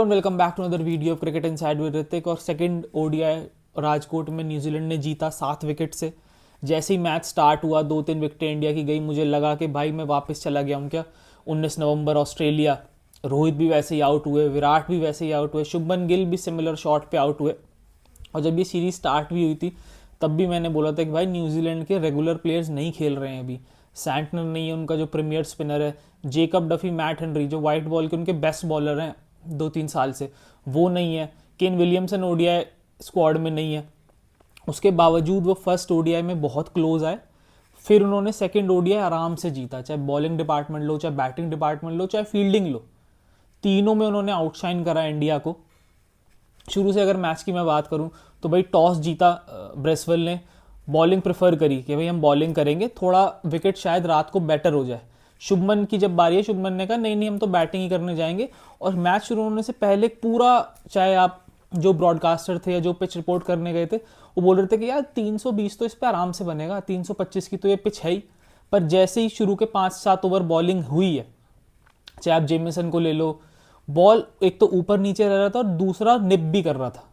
Welcome back to another video of cricket inside with Hrithik. और second ODI Rajkot में New Zealand ने जीता 7 विकेट से। जैसे ही मैच स्टार्ट हुआ 2-3 विकेटें इंडिया की गई, मुझे लगा कि भाई मैं वापस चला गया हूँ क्या 19 नवंबर ऑस्ट्रेलिया। रोहित भी वैसे ही आउट हुए, विराट भी वैसे ही आउट हुए, शुभमन गिल भी सिमिलर शॉट पे आउट हुए। और जब ये सीरीज स्टार्ट भी हुई थी तब भी मैंने बोला था कि भाई न्यूजीलैंड के रेगुलर प्लेयर्स नहीं खेल रहे हैं अभी। सैंटनर नहीं है उनका जो प्रीमियर स्पिनर है, जेकब डफी, मैट हेनरी जो वाइट बॉल के उनके बेस्ट बॉलर हैं 2-3 साल से, वो नहीं है। केन विलियमसन ओडीआई स्क्वाड में नहीं है। उसके बावजूद वो फर्स्ट ओडीआई में बहुत क्लोज आए। फिर उन्होंने सेकंड ओडीआई आराम से जीता, चाहे बॉलिंग डिपार्टमेंट लो, चाहे बैटिंग डिपार्टमेंट लो, चाहे फील्डिंग लो, तीनों में उन्होंने आउटशाइन करा इंडिया को। शुरू से अगर मैच की मैं बात करूं तो भाई टॉस जीता ब्रेसवेल ने, बॉलिंग प्रेफर करी कि भाई हम बॉलिंग करेंगे, थोड़ा विकेट शायद रात को बेटर हो जाए। शुभमन की जब बारी है, शुभमन ने कहा नहीं नहीं हम तो बैटिंग ही करने जाएंगे। और मैच शुरू होने से पहले पूरा, चाहे आप जो ब्रॉडकास्टर थे या जो पिच रिपोर्ट करने गए थे, वो बोल रहे थे कि यार 320 तो इस पर आराम से बनेगा, 325 की तो ये पिच है ही। पर जैसे ही शुरू के 5-7 ओवर बॉलिंग हुई है, चाहे आप जेमिसन को ले लो, बॉल एक तो ऊपर नीचे रह रहा था और दूसरा निप भी कर रहा था।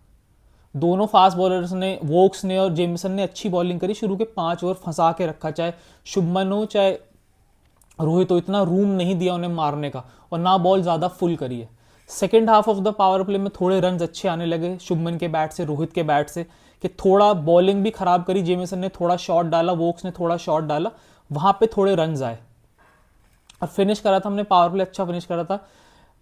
दोनों फास्ट बॉलर्स ने, वोक्स ने और जेमिसन ने अच्छी बॉलिंग करी। शुरू के 5 ओवर फंसा के रखा, चाहे शुभमन हो चाहे रोहित हो, इतना रूम नहीं दिया उन्हें मारने का, और ना बॉल ज़्यादा फुल करी है। Second half of the power play में थोड़े रन अच्छे आने लगे शुभमन के बैट से, रोहित के बैट से, कि थोड़ा बॉलिंग भी खराब करी, जेमिसन ने थोड़ा शॉट डाला, वोक्स ने थोड़ा शॉट डाला, वहां पे थोड़े रन आए। और फिनिश करा था हमने पावर प्ले, अच्छा फिनिश करा था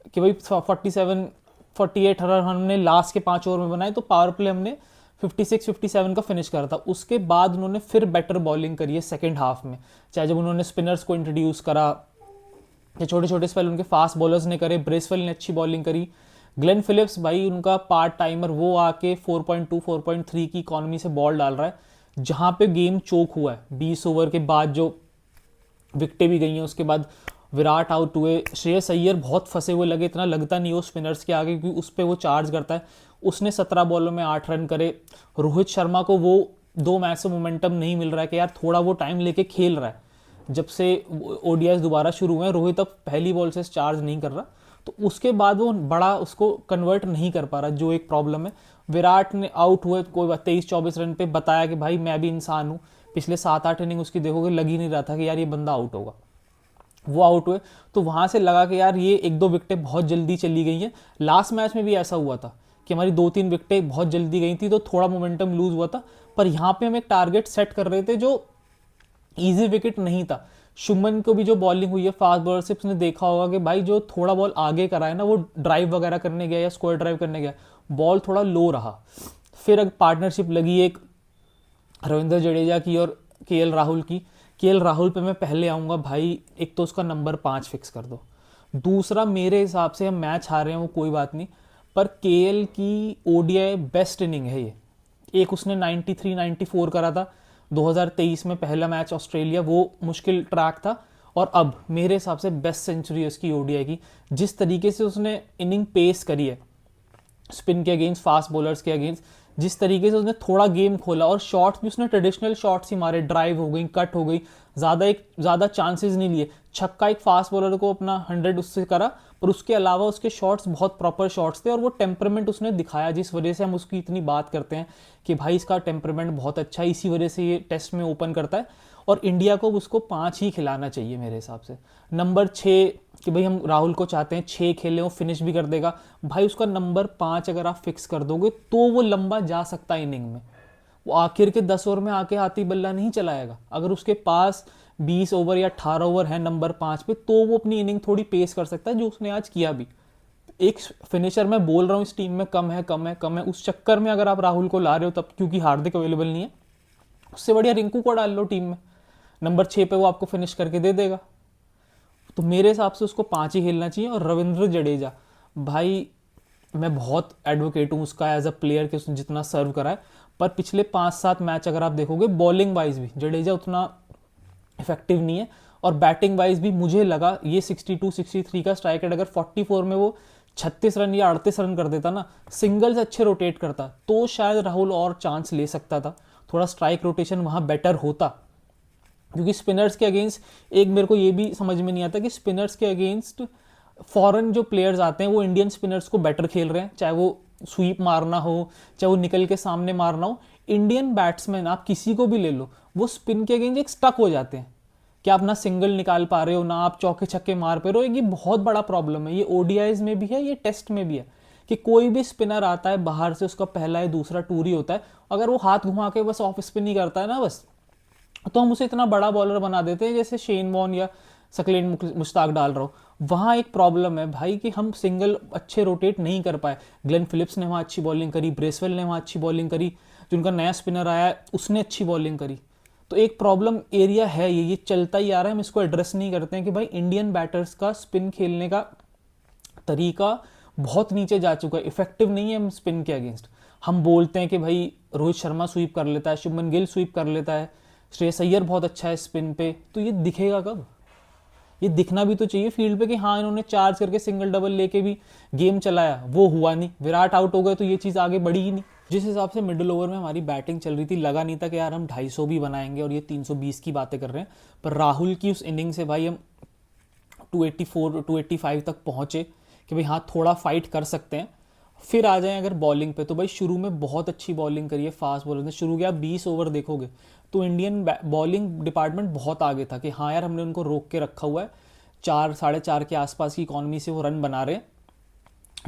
कि भाई 47-48 रन हमने लास्ट के 5 ओवर में बनाए, तो पावर प्ले हमने 56-57 का फिनिश करा था। उसके बाद उन्होंने फिर बेटर बॉलिंग करी है सेकेंड हाफ में, चाहे जब उन्होंने स्पिनर्स को इंट्रोड्यूस करा, कि छोटे छोटे स्पेल उनके फास्ट बॉलर्स ने करे, ब्रेसवेल ने अच्छी बॉलिंग करी, ग्लेन फिलिप्स भाई उनका पार्ट टाइमर, वो आके 4.2-4.3 की इकॉनमी से बॉल डाल रहा है। जहां पे गेम चोक हुआ है 20 ओवर के बाद, जो विकटें भी गई हैं, उसके बाद विराट आउट हुए, श्रेयस अय्यर बहुत फंसे हुए लगे, इतना लगता नहीं हो स्पिनर्स के आगे क्योंकि उस पर वो चार्ज करता है। उसने 17 बॉलों में 8 रन करे। रोहित शर्मा को वो 2 मैच से मोमेंटम नहीं मिल रहा है कि यार थोड़ा वो टाइम लेके खेल रहा है। जब से ओडीआई दोबारा शुरू हुए हैं, रोहित अब पहली बॉल से चार्ज नहीं कर रहा, तो उसके बाद वो बड़ा उसको कन्वर्ट नहीं कर पा रहा, जो एक प्रॉब्लम है। विराट ने आउट हुए कोई 23-24 रन पे, बताया कि भाई मैं भी इंसान हूँ। पिछले 7-8 इनिंग उसकी देखोगे लग ही नहीं रहा था कि यार ये बंदा आउट होगा। वो आउट हुए तो वहां से लगा कि यार ये 1-2 विकेटें बहुत जल्दी चली गई हैं। लास्ट मैच में भी ऐसा हुआ था कि हमारी 2-3 विकेटें बहुत जल्दी गई थी, तो थोड़ा मोमेंटम लूज हुआ था। पर यहाँ पे हम एक टारगेट सेट कर रहे थे जो इजी विकेट नहीं था। शुभमन को भी जो बॉलिंग हुई है फास्ट बॉलर से, उसने देखा होगा कि भाई जो थोड़ा बॉल आगे करा है ना, वो ड्राइव वगैरह करने गया या स्क्वायर ड्राइव करने गया, बॉल थोड़ा लो रहा। फिर अगर पार्टनरशिप लगी एक रविंद्र जडेजा की और केएल राहुल की, केएल राहुल पे मैं पहले आऊँगा भाई। एक तो उसका नंबर 5 फिक्स कर दो, दूसरा मेरे हिसाब से हम मैच हार रहे हैं वो कोई बात नहीं, पर केएल की ओडीआई बेस्ट इनिंग है ये। एक उसने 93-94 करा था 2023 में, पहला मैच ऑस्ट्रेलिया, वो मुश्किल ट्रैक था। और अब मेरे हिसाब से बेस्ट सेंचुरी है उसकी ओडीआई की। जिस तरीके से उसने इनिंग पेस करी है स्पिन के अगेंस्ट, फास्ट बॉलर्स के अगेंस्ट, जिस तरीके से उसने थोड़ा गेम खोला, और शॉट्स भी उसने ट्रेडिशनल शॉट्स ही मारे, ड्राइव हो गई, कट हो गई, ज़्यादा चांसेस नहीं लिए। छक्का एक फास्ट बॉलर को अपना 100 उससे करा, पर उसके अलावा उसके शॉट्स बहुत प्रॉपर शॉट्स थे, और वो टेम्परमेंट उसने दिखाया जिस वजह से हम उसकी इतनी बात करते हैं कि भाई इसका टेम्परमेंट बहुत अच्छा है, इसी वजह से ये टेस्ट में ओपन करता है। और इंडिया को उसको 5 ही खिलाना चाहिए मेरे हिसाब से। नंबर 6 कि भाई हम राहुल को चाहते हैं 6 खेले, वो फिनिश भी कर देगा भाई। उसका नंबर 5 अगर आप फिक्स कर दोगे तो वो लंबा जा सकता है इनिंग में। वो आखिर के 10 ओवर में आके हाथी बल्ला नहीं चलाएगा। अगर उसके पास 20 ओवर या 18 ओवर है नंबर 5 पे, तो वो अपनी इनिंग थोड़ी पेस कर सकता है, जो उसने आज किया भी। एक फिनिशर मैं बोल रहा हूँ इस टीम में कम है, कम है, कम है, उस चक्कर में अगर आप राहुल को ला रहे हो तब, क्योंकि हार्दिक अवेलेबल नहीं है, उससे बढ़िया रिंकू को डाल लो टीम में, नंबर 6 पे वो आपको फिनिश करके दे देगा। तो मेरे हिसाब से उसको 5 ही खेलना चाहिए। और रविंद्र जडेजा भाई, मैं बहुत एडवोकेट हूँ उसका एज अ प्लेयर कि उसने जितना सर्व करा है, पर पिछले 5-7 मैच अगर आप देखोगे बॉलिंग वाइज भी जडेजा उतना इफेक्टिव नहीं है, और बैटिंग वाइज भी मुझे लगा ये 62-63 का स्ट्राइक रेट अगर 44 में वो 36 रन या 38 रन कर देता ना, सिंगल से अच्छे रोटेट करता, तो शायद राहुल और चांस ले सकता था। थोड़ा स्ट्राइक रोटेशन वहाँ बेटर होता, क्योंकि स्पिनर्स के अगेंस्ट एक मेरे को ये भी समझ में नहीं आता कि स्पिनर्स के अगेंस्ट फॉरेन जो प्लेयर्स आते हैं वो इंडियन स्पिनर्स को बेटर खेल रहे हैं, चाहे वो स्वीप मारना हो, चाहे वो निकल के सामने मारना हो। इंडियन बैट्समैन आप किसी को भी ले लो, वो स्पिन के अगेंस्ट एक स्टक हो जाते हैं कि आप ना सिंगल निकाल पा रहे हो, ना आप चौके छक्के मार पा रहे हो। ये बहुत बड़ा प्रॉब्लम है, ये ओडीआईज में भी है, ये टेस्ट में भी है, कि कोई भी स्पिनर आता है बाहर से, उसका पहला या दूसरा टूर ही होता है, अगर वो हाथ घुमा के बस ऑफ स्पिन ही करता है ना बस, तो हम उसे इतना बड़ा बॉलर बना देते हैं जैसे शेन वॉन या सकलेन मुश्ताक डाल रहा हो। वहाँ एक प्रॉब्लम है भाई कि हम सिंगल अच्छे रोटेट नहीं कर पाए। ग्लेन फिलिप्स ने वहाँ अच्छी बॉलिंग करी, ब्रेसवेल ने वहाँ अच्छी बॉलिंग करी, जो उनका नया स्पिनर आया है उसने अच्छी बॉलिंग करी। तो एक प्रॉब्लम एरिया है, ये चलता ही आ रहा है, हम इसको एड्रेस नहीं करते हैं कि भाई इंडियन बैटर्स का स्पिन खेलने का तरीका बहुत नीचे जा चुका है, इफेक्टिव नहीं है हम स्पिन के अगेंस्ट। हम बोलते हैं कि भाई रोहित शर्मा स्वीप कर लेता है, शुभमन गिल स्वीप कर लेता है, श्रेयस अय्यर बहुत अच्छा है स्पिन पे, तो ये दिखेगा कब? ये दिखना भी तो चाहिए फील्ड पे कि हाँ इन्होंने चार्ज करके सिंगल डबल लेके भी गेम चलाया, वो हुआ नहीं। विराट आउट हो गए तो ये चीज़ आगे बढ़ी ही नहीं। जिस हिसाब से मिडिल ओवर में हमारी बैटिंग चल रही थी, लगा नहीं था कि यार हम 250 भी बनाएंगे और ये 320 की बातें कर रहे हैं। पर राहुल की उस इनिंग से भाई हम 284 285 तक पहुंचे कि भाई हाँ थोड़ा फाइट कर सकते हैं। फिर आ जाएं अगर बॉलिंग पे, तो भाई शुरू में बहुत अच्छी बॉलिंग करी है फास्ट बॉलर ने। शुरू के आप 20 ओवर देखोगे तो इंडियन बॉलिंग डिपार्टमेंट बहुत आगे था कि हाँ यार हमने उनको रोक के रखा हुआ है, 4 साढ़े 4 के आसपास की इकॉनमी से वो रन बना रहे हैं।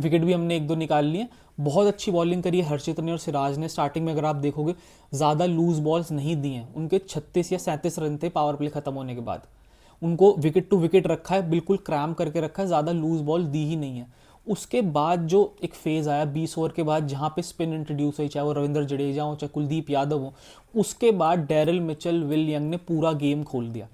विकेट भी हमने एक दो निकाल लिए। बहुत अच्छी बॉलिंग करी है हर्षित ने और सिराज ने। स्टार्टिंग में अगर आप देखोगे ज़्यादा लूज बॉल्स नहीं दिए हैं, उनके 36 या 37 रन थे पावर प्ले खत्म होने के बाद। उनको विकेट टू विकेट रखा है, बिल्कुल क्रैम करके रखा है, ज़्यादा लूज बॉल दी ही नहीं है। उसके बाद जो एक फेज़ आया 20 ओवर के बाद जहाँ पे स्पिन इंट्रोड्यूस हुई, चाहे वो रविंद्र जडेजा हो चाहे कुलदीप यादव हो, उसके बाद डेरिल मिचेल, विल यंग ने पूरा गेम खोल दिया।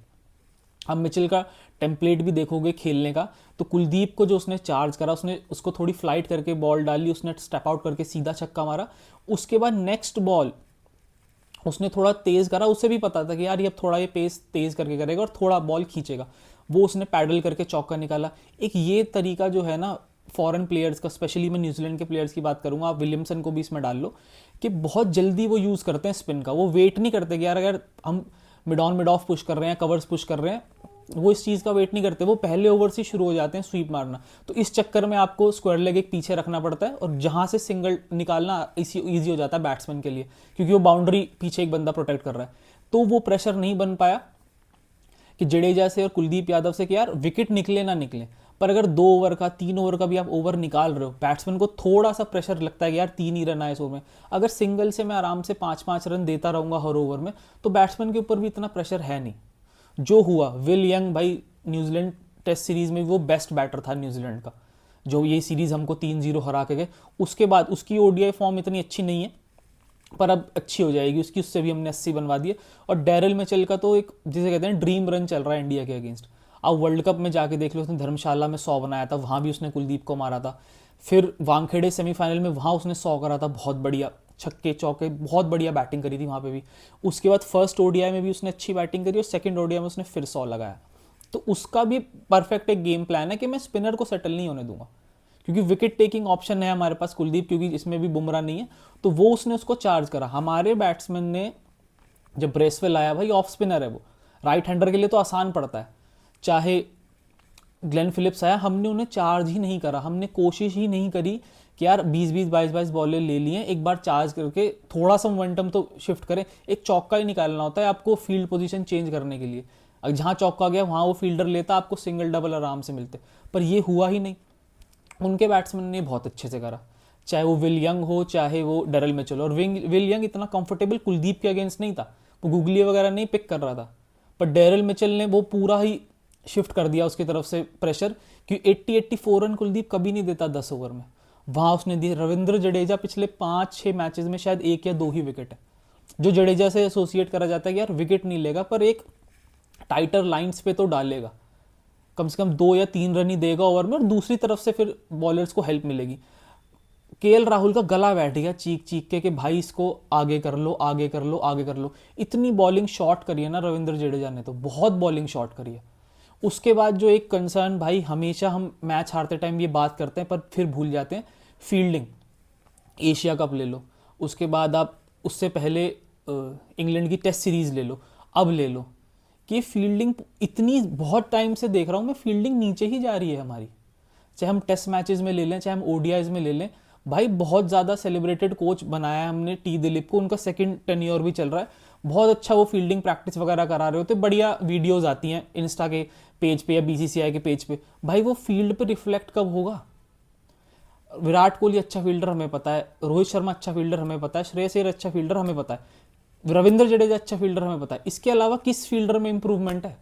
अब मिचेल का टेम्पलेट भी देखोगे खेलने का, तो कुलदीप को जो उसने चार्ज करा, उसने उसको थोड़ी फ्लाइट करके बॉल डाली, उसने स्टेप आउट करके सीधा छक्का मारा। उसके बाद नेक्स्ट बॉल उसने थोड़ा तेज करा, उसे भी पता था कि यार ये अब थोड़ा ये पेस तेज करके करेगा और थोड़ा बॉल खींचेगा, वो उसने पैडल करके चौका निकाला। एक ये तरीका जो है ना फॉरेन प्लेयर्स का, स्पेशली मैं न्यूजीलैंड के प्लेयर्स की बात करूंगा, आप विलियमसन को भी इसमें डाल लो, कि बहुत जल्दी वो यूज़ करते हैं स्पिन का। वो वेट नहीं करते कि यार अगर हम mid on mid of push कर रहे हैं, कवर्स पुश कर रहे हैं, वो इस चीज़ का वेट नहीं करते, वो पहले ओवर से शुरू हो जाते हैं स्वीप मारना। तो इस चक्कर में आपको स्क्वायर लेग एक पीछे रखना पड़ता है और जहाँ से सिंगल निकालना ईजी हो जाता है बैट्समैन के लिए, क्योंकि वो बाउंड्री पीछे एक बंदा प्रोटेक्ट कर रहा है। तो वो प्रेशर नहीं बन पाया कि जडेजा से और कुलदीप यादव से कि यार विकेट निकले ना निकले। पर अगर 2 ओवर का 3 ओवर का भी आप ओवर निकाल रहे हो, बैट्समैन को थोड़ा सा प्रेशर लगता है कि यार 3 ही रन आए इस ओवर में। अगर सिंगल से मैं आराम से 5-5 रन देता रहूंगा हर ओवर में, तो बैट्समैन के ऊपर भी इतना प्रेशर है नहीं। जो हुआ, विल यंग भाई न्यूजीलैंड टेस्ट सीरीज में वो बेस्ट बैटर था न्यूजीलैंड का, जो ये सीरीज हमको 3-0 हरा के गए। उसके बाद उसकी ओडीआई फॉर्म इतनी अच्छी नहीं है, पर अब अच्छी हो जाएगी उसकी, उससे भी हमने 80 बनवा दिए। और डेरिल मिचेल का तो एक जिसे कहते हैं ड्रीम रन चल रहा है इंडिया के अगेंस्ट। अब वर्ल्ड कप में जाके देख लो, उसने धर्मशाला में 100 बनाया था, वहाँ भी उसने कुलदीप को मारा था। फिर वानखेड़े सेमीफाइनल में वहाँ उसने 100 करा था, बहुत बढ़िया छक्के चौके, बहुत बढ़िया बैटिंग करी थी वहाँ पे भी। उसके बाद फर्स्ट ओडीआई में भी उसने अच्छी बैटिंग करी और सेकंड ओडीआई में उसने फिर 100 लगाया। तो उसका भी परफेक्ट एक गेम प्लान है कि मैं स्पिनर को सेटल नहीं होने दूंगा, क्योंकि विकेट टेकिंग ऑप्शन है हमारे पास कुलदीप, क्योंकि इसमें भी बुमराह नहीं है, तो वो उसने उसको चार्ज करा। हमारे बैट्समैन ने जब ब्रेसवेल आया, भाई ऑफ स्पिनर है वो, राइट हैंडर के लिए तो आसान पड़ता है। चाहे ग्लेन फिलिप्स आया, हमने उन्हें चार्ज ही नहीं करा, हमने कोशिश ही नहीं करी कि यार 20-20 22-22 बॉलें ले लिए, एक बार चार्ज करके थोड़ा सा मोमेंटम तो शिफ्ट करें। एक चौका ही निकालना होता है आपको फील्ड पोजीशन चेंज करने के लिए। अगर जहाँ चौका गया वहाँ वो फील्डर लेता, आपको सिंगल डबल आराम से मिलते, पर ये हुआ ही नहीं। उनके बैट्समैन ने बहुत अच्छे से करा, चाहे वो विल यंग हो चाहे वो डेरिल मिचेल। और विल यंग इतना कंफर्टेबल कुलदीप के अगेंस्ट नहीं था, वो गूगली वगैरह नहीं पिक कर रहा था, पर डेरिल मिचेल ने वो पूरा ही शिफ्ट कर दिया उसकी तरफ से प्रेशर, कि 80-84 रन कुलदीप कभी नहीं देता 10 ओवर में, वहाँ उसने दिए। रविंद्र जडेजा पिछले 5-6 मैचेस में शायद 1 या 2 ही विकेट है, जो जडेजा से एसोसिएट करा जाता है कि यार विकेट नहीं लेगा पर एक टाइटर लाइंस पे तो डालेगा, कम से कम 2 या 3 रन ही देगा ओवर में, और दूसरी तरफ से फिर बॉलर्स को हेल्प मिलेगी। केएल राहुल का गला बैठ गया चीख चीख के कि भाई इसको आगे कर लो आगे कर लो आगे कर लो। इतनी बॉलिंग शॉट करी है ना रविंद्र जडेजा ने, तो बहुत बॉलिंग शॉट करी है। उसके बाद जो एक कंसर्न, भाई हमेशा हम मैच हारते टाइम ये बात करते हैं पर फिर भूल जाते हैं, फील्डिंग। एशिया कप ले लो, उसके बाद आप उससे पहले इंग्लैंड की टेस्ट सीरीज ले लो, अब ले लो, कि फील्डिंग इतनी, बहुत टाइम से देख रहा हूँ मैं, फील्डिंग नीचे ही जा रही है हमारी। चाहे हम टेस्ट मैचेस में ले लें, चाहे हम ओडीआईज में ले लें, भाई बहुत ज़्यादा सेलिब्रेटेड कोच बनाया है हमने टी दिलीप को, उनका सेकंड टेन्योर भी चल रहा है, बहुत अच्छा वो फील्डिंग प्रैक्टिस वगैरह करा रहे होते, बढ़िया वीडियोज़ आती हैं इंस्टा के पेज पे या बीसीसीआई के पेज पे। भाई वो फील्ड पे रिफ्लेक्ट कब होगा? विराट कोहली अच्छा फील्डर हमें पता है, रोहित शर्मा अच्छा फील्डर हमें पता है, श्रेयस अय्यर अच्छा फील्डर हमें पता है, रविंद्र जडेजा अच्छा फील्डर हमें पता है। इसके अलावा किस फील्डर में इंप्रूवमेंट है?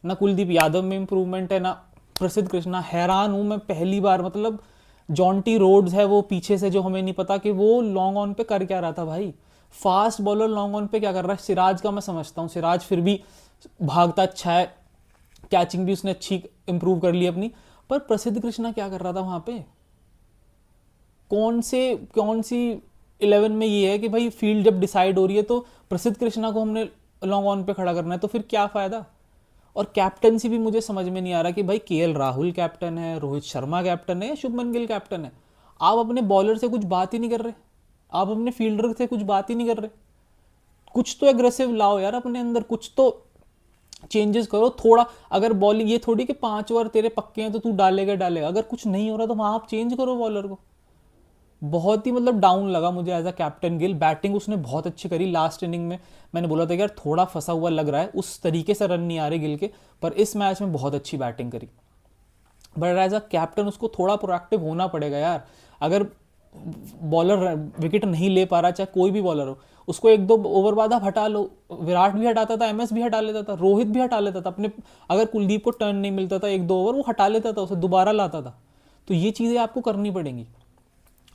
ना कुलदीप यादव में इंप्रूवमेंट है, ना प्रसिद्ध कृष्णा। हैरान हूं मैं पहली बार, मतलब जॉन्टी रोड्स है वो पीछे से, जो हमें नहीं पता कि वो लॉन्ग ऑन पे कर क्या रहा था भाई। फास्ट बॉलर लॉन्ग ऑन पे क्या कर रहा है? सिराज का मैं समझता हूँ, सिराज फिर भी भागता अच्छा है, कैचिंग भी उसने अच्छी इंप्रूव कर ली अपनी, पर प्रसिद्ध कृष्णा क्या कर रहा था वहां पे? कौन सी 11 में ये है कि भाई फील्ड जब डिसाइड हो रही है तो प्रसिद्ध कृष्णा को हमने लॉन्ग ऑन पे खड़ा करना है, तो फिर क्या फायदा? और कैप्टनसी भी मुझे समझ में नहीं आ रहा कि भाई केएल राहुल कैप्टन है, रोहित शर्मा कैप्टन है या शुभमन गिल कैप्टन है। आप अपने बॉलर से कुछ बात ही नहीं कर रहे, आप अपने फील्डर से कुछ बात ही नहीं कर रहे। कुछ तो एग्रेसिव लाओ यार अपने अंदर, कुछ तो चेंजेस करो थोड़ा। अगर बॉलिंग ये थोड़ी कि 5 ओवर तेरे पक्के हैं तो तू डालेगा, अगर कुछ नहीं हो रहा तो वहां आप चेंज करो बॉलर को। बहुत ही मतलब डाउन लगा मुझे as a captain Gill. Batting उसने बहुत अच्छी करी लास्ट इनिंग में, मैंने बोला था कि यार थोड़ा फंसा हुआ लग रहा है, उस तरीके से रन नहीं आ रहे गिल के, पर इस मैच में बहुत अच्छी बैटिंग करी। बट एज अ कैप्टन उसको थोड़ा प्रोएक्टिव होना पड़ेगा यार। अगर बॉलर विकेट नहीं ले पा रहा, चाहे कोई भी बॉलर हो, उसको 1-2 ओवर बाद आप हटा लो। विराट भी हटाता था, एमएस भी हटा लेता था, रोहित भी हटा लेता था अपने, अगर कुलदीप को टर्न नहीं मिलता था 1-2 ओवर, वो हटा लेता था, उसे दोबारा लाता था। तो ये चीज़ें आपको करनी पड़ेंगी,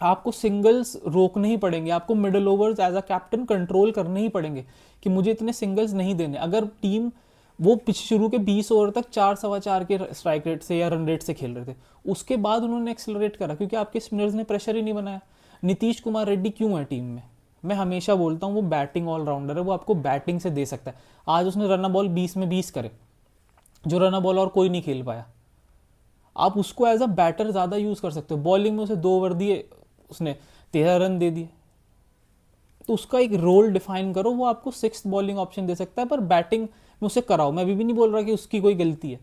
आपको सिंगल्स रोकने ही पड़ेंगे, आपको middle overs as a captain control करने ही पड़ेंगे कि मुझे इतने सिंगल्स नहीं देने। अगर टीम वो शुरू के 20 ओवर तक 4-4.25 के स्ट्राइक रेट से या रन रेट से खेल रहे थे, उसके बाद उन्होंने एक्सेलरेट करा क्योंकि आपके स्पिनर्स ने प्रेशर ही नहीं बनाया। नीतीश कुमार रेड्डी क्यों है टीम में? मैं हमेशा बोलता हूँ वो बैटिंग ऑलराउंडर है, वो आपको बैटिंग से दे सकता है। आज उसने रन बॉल 20 में 20 करे, जो रन बॉल और कोई नहीं खेल पाया। आप उसको एज अ बैटर ज़्यादा यूज़ कर सकते हो। बॉलिंग में उसे 2 ओवर दिए, उसने 13 रन दे दिए, तो उसका एक रोल डिफाइन करो, वो आपको 6th बॉलिंग ऑप्शन दे सकता है, पर बैटिंग में उसे कराओ। मैं अभी भी नहीं बोल रहा कि उसकी कोई गलती है,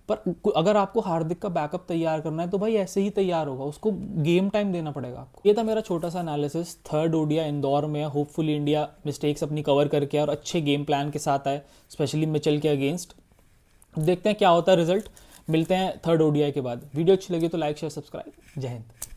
पर अगर आपको हार्दिक का बैकअप तैयार करना है तो भाई ऐसे ही तैयार होगा, उसको गेम टाइम देना पड़ेगा आपको। ये था मेरा छोटा सा एनालिसिस। थर्ड ओडिया इंदौर में, होपफुली इंडिया मिस्टेक्स अपनी कवर करके और अच्छे गेम प्लान के साथ आए, स्पेशली मिचेल के अगेंस्ट। देखते हैं क्या होता है रिजल्ट। मिलते हैं थर्ड ओडीआई के बाद। वीडियो अच्छी लगी तो लाइक शेयर सब्सक्राइब। जय हिंद।